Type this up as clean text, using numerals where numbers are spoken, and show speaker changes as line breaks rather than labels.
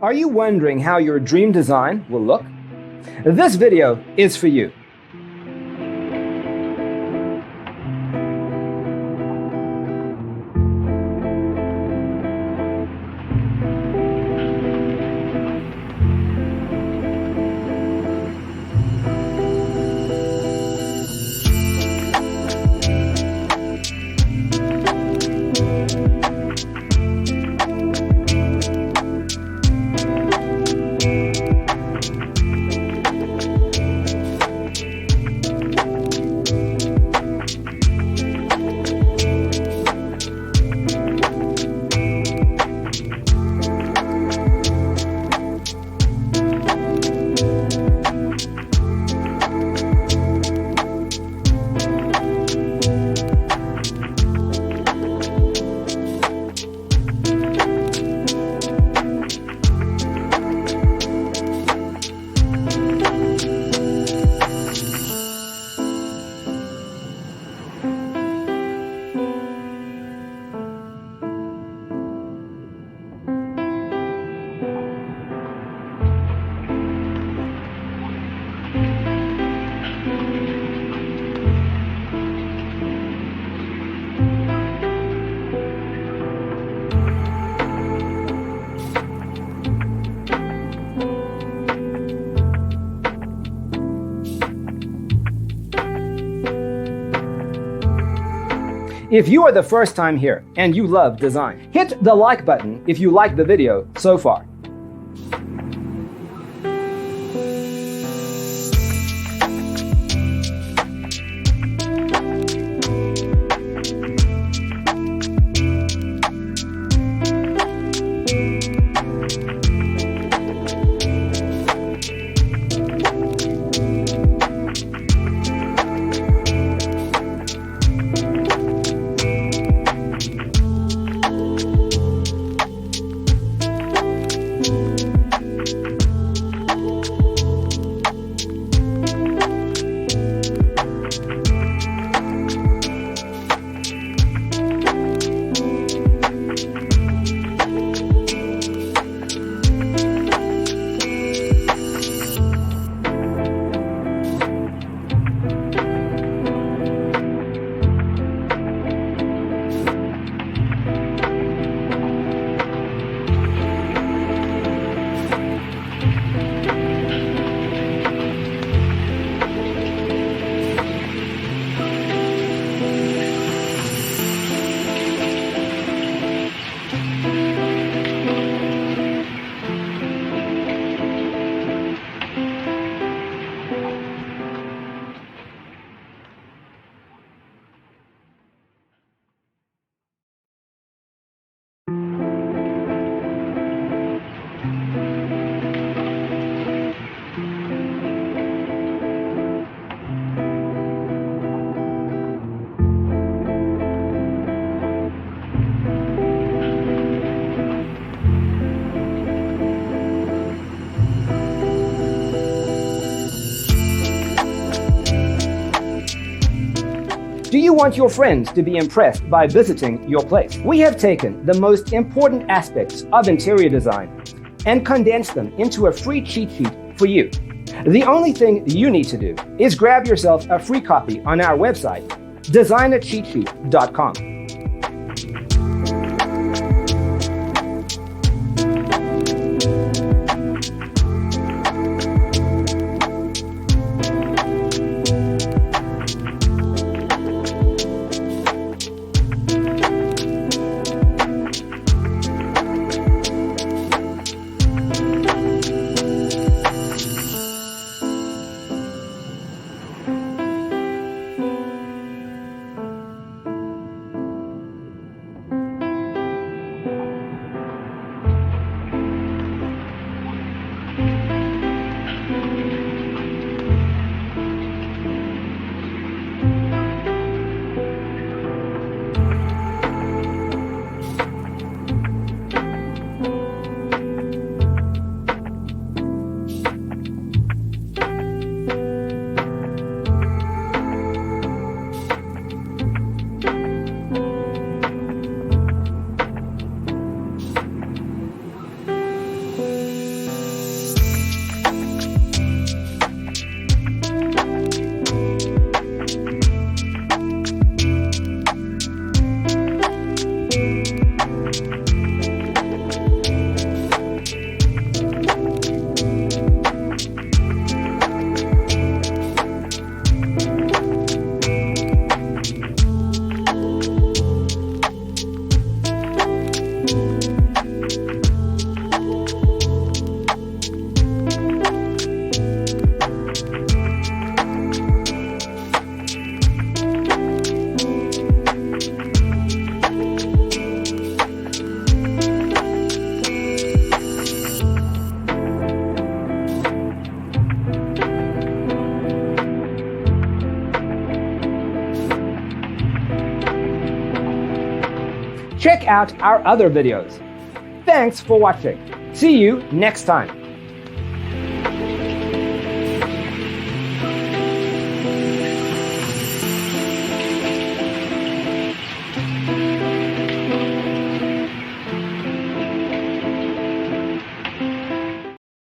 Are you wondering how your dream design will look? This video is for you. If you are the first time here and you love design, hit the like button if you like the video so far. Do you want your friends to be impressed by visiting your place? We have taken the most important aspects of interior design and condensed them into a free cheat sheet for you. The only thing you need to do is grab yourself a free copy on our website, designercheatsheet.com. out our other videos. Thanks for watching. See you next time.